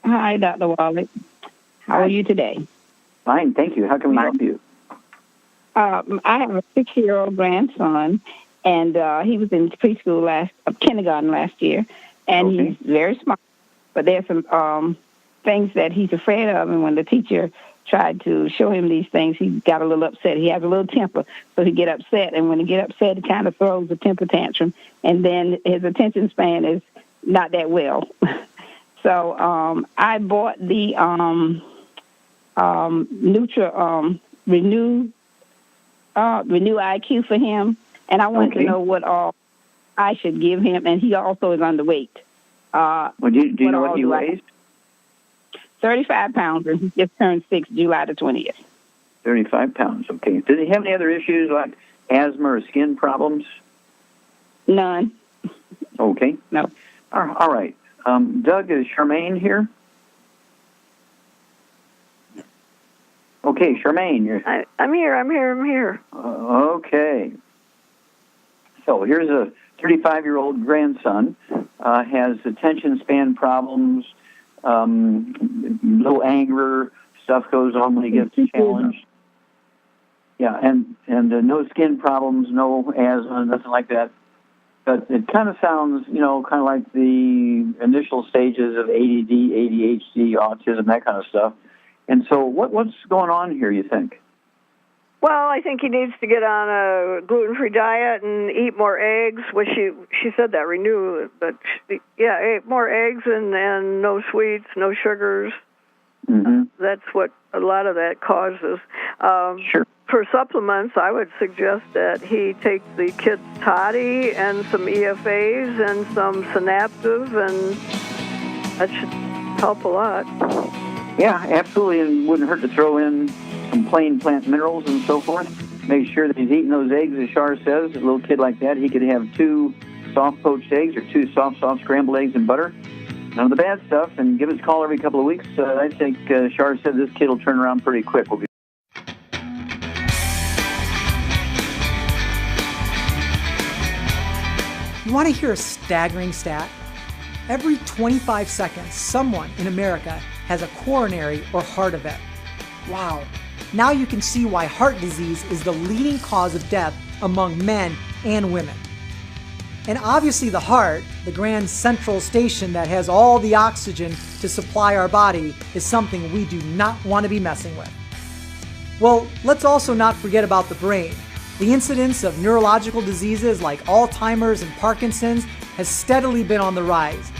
Hi, Dr. Wallach. How are you today? Fine, thank you. How can we help you? I have a 6-year-old grandson, and he was in kindergarten last year, and Okay. he's very smart. But there's some things that he's afraid of, and when the teacher tried to show him these things, he got a little upset. He has a little temper, so he get upset, and when he get upset, he kind of throws a temper tantrum, and then his attention span is not that well. So I bought the Renew IQ for him, and I wanted to know what all I should give him, and he also is underweight. Well, do you know what he weighs? 35 pounds, and he just turned 6 July the 20th. 35 pounds, okay. Does he have any other issues like asthma or skin problems? None. Okay. No. All right. Doug, is Charmaine here? Okay, Charmaine. I'm here. Okay. So here's a 35-year-old grandson, has attention span problems, little anger, stuff goes on when he gets challenged. Yeah, and no skin problems, no asthma, nothing like that. But it kind of sounds, kind of like the initial stages of ADD, ADHD, autism, that kind of stuff. And so what's going on here, you think? Well, I think he needs to get on a gluten-free diet and eat more eggs, which she said that, Renew, but eat more eggs and no sweets, no sugars. Mm-hmm. That's what a lot of that causes. Sure. For supplements, I would suggest that he take the Kids Toddy and some EFAs and some Synaptive, and that should help a lot. Yeah, absolutely, and wouldn't hurt to throw in some plain plant minerals and so forth. Make sure that he's eating those eggs, as Shar says. A little kid like that, he could have 2 soft poached eggs or 2 soft scrambled eggs and butter. None of the bad stuff, and give us a call every couple of weeks. I think Shar said this kid will turn around pretty quick. You want to hear a staggering stat? Every 25 seconds, someone in America has a coronary or heart event. Wow. Now you can see why heart disease is the leading cause of death among men and women. And obviously the heart, the grand central station that has all the oxygen to supply our body, is something we do not want to be messing with. Well, let's also not forget about the brain. The incidence of neurological diseases like Alzheimer's and Parkinson's has steadily been on the rise.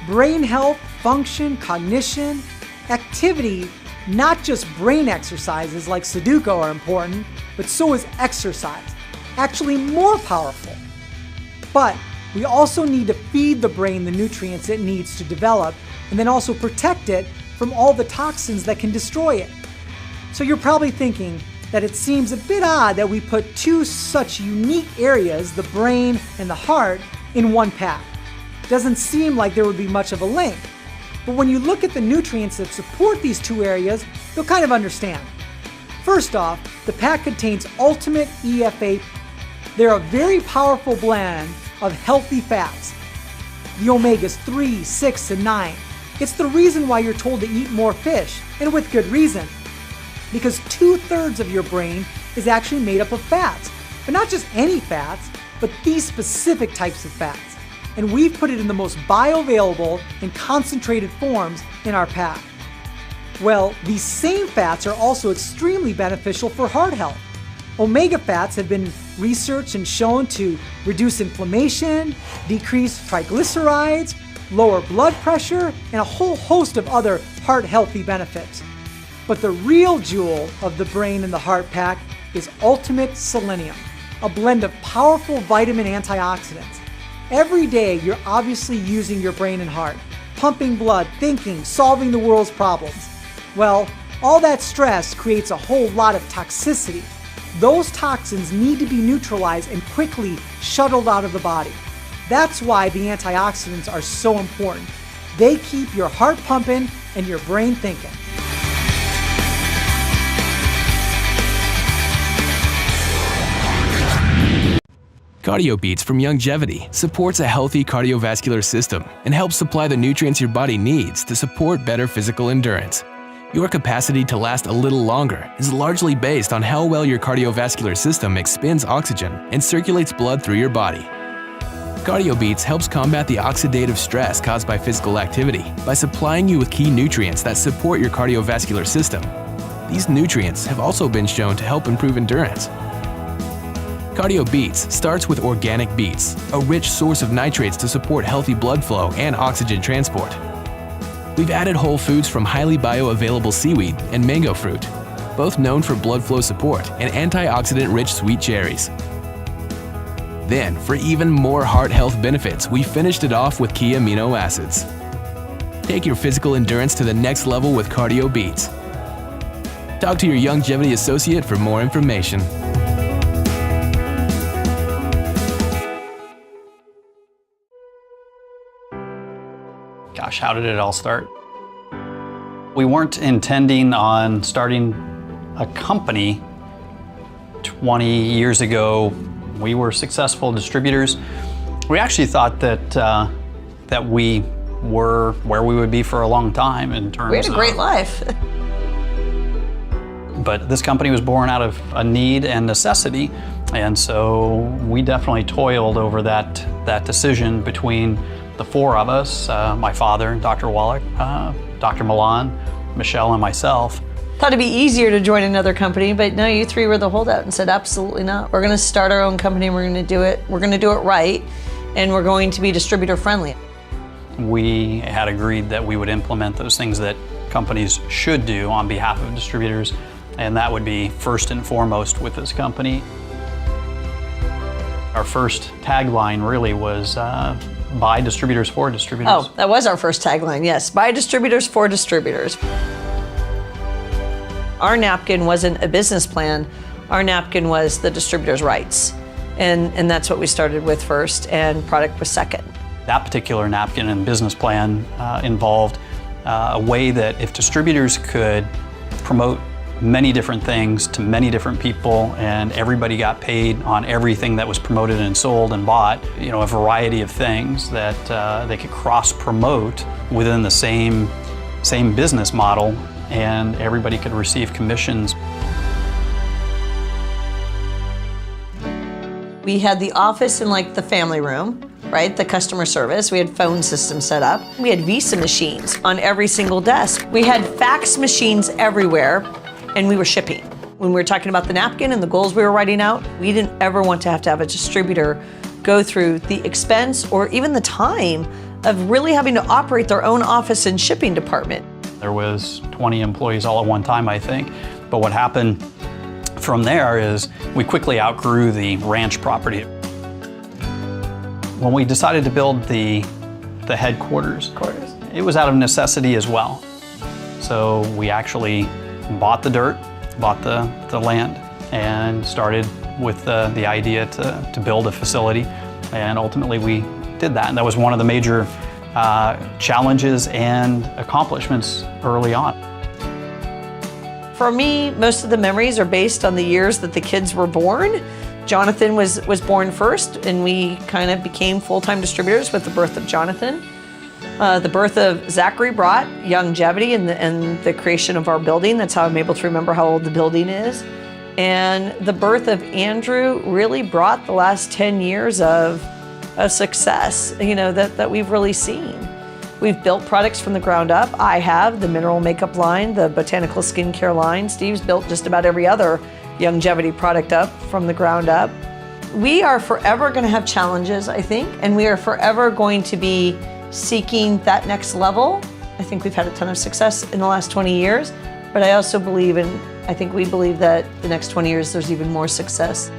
Brain health, function, cognition, activity, not just brain exercises like Sudoku are important, but so is exercise, actually more powerful. But we also need to feed the brain the nutrients it needs to develop, and then also protect it from all the toxins that can destroy it. So you're probably thinking that it seems a bit odd that we put 2 such unique areas, the brain and the heart, in one pack. Doesn't seem like there would be much of a link. But when you look at the nutrients that support these 2 areas, you'll kind of understand. First off, the pack contains Ultimate EFA. They're a very powerful blend of healthy fats, the omegas 3, 6, and 9. It's the reason why you're told to eat more fish, and with good reason. Because 2/3 of your brain is actually made up of fats. But not just any fats, but these specific types of fats. And we've put it in the most bioavailable and concentrated forms in our pack. Well, these same fats are also extremely beneficial for heart health. Omega fats have been researched and shown to reduce inflammation, decrease triglycerides, lower blood pressure, and a whole host of other heart-healthy benefits. But the real jewel of the brain and the heart pack is Ultimate Selenium, a blend of powerful vitamin antioxidants. Every day, you're obviously using your brain and heart, pumping blood, thinking, solving the world's problems. Well, all that stress creates a whole lot of toxicity. Those toxins need to be neutralized and quickly shuttled out of the body. That's why the antioxidants are so important. They keep your heart pumping and your brain thinking. Cardio Beats from Youngevity supports a healthy cardiovascular system and helps supply the nutrients your body needs to support better physical endurance. Your capacity to last a little longer is largely based on how well your cardiovascular system expends oxygen and circulates blood through your body. Cardio Beats helps combat the oxidative stress caused by physical activity by supplying you with key nutrients that support your cardiovascular system. These nutrients have also been shown to help improve endurance. Cardio Beats starts with organic beets, a rich source of nitrates to support healthy blood flow and oxygen transport. We've added whole foods from highly bioavailable seaweed and mango fruit, both known for blood flow support, and antioxidant-rich sweet cherries. Then, for even more heart health benefits, we finished it off with key amino acids. Take your physical endurance to the next level with Cardio Beats. Talk to your Youngevity associate for more information. Gosh, how did it all start? We weren't intending on starting a company 20 years ago. We were successful distributors. We actually thought that we were where we would be for a long time in terms of... We had a great life. But this company was born out of a need and necessity, and so we definitely toiled over that decision between the four of us, my father, Dr. Wallach, Dr. Milan, Michelle, and myself. Thought it'd be easier to join another company, but no, you three were the holdout and said, absolutely not. We're gonna start our own company, we're gonna do it right, and we're going to be distributor friendly. We had agreed that we would implement those things that companies should do on behalf of distributors, and that would be first and foremost with this company. Our first tagline really was, by distributors for distributors. Oh, that was our first tagline, yes. By distributors for distributors. Our napkin wasn't a business plan. Our napkin was the distributor's rights. And that's what we started with first, and product was second. That particular napkin and business plan involved a way that if distributors could promote many different things to many different people, and everybody got paid on everything that was promoted and sold and bought, you know, a variety of things that they could cross-promote within the same business model, and everybody could receive commissions. We had the office in like the family room, right? The customer service. We had phone systems set up. We had Visa machines on every single desk. We had fax machines everywhere. And we were shipping. When we were talking about the napkin and the goals we were writing out, we didn't ever want to have a distributor go through the expense or even the time of really having to operate their own office and shipping department. There was 20 employees all at one time, I think. But what happened from there is we quickly outgrew the ranch property. When we decided to build the headquarters, it was out of necessity as well. So we actually bought the dirt, bought the land, and started with the idea to build a facility. And ultimately we did that. And that was one of the major challenges and accomplishments early on. For me, most of the memories are based on the years that the kids were born. Jonathan was born first, and we kind of became full-time distributors with the birth of Jonathan. The birth of Zachary brought Youngevity and the creation of our building. That's how I'm able to remember how old the building is. And the birth of Andrew really brought the last 10 years of success, you know, that we've really seen. We've built products from the ground up. I have the mineral makeup line, the botanical skincare line. Steve's built just about every other Youngevity product up from the ground up. We are forever going to have challenges, I think, and we are forever going to be seeking that next level. I think we've had a ton of success in the last 20 years, but I also believe, and I think we believe that the next 20 years there's even more success.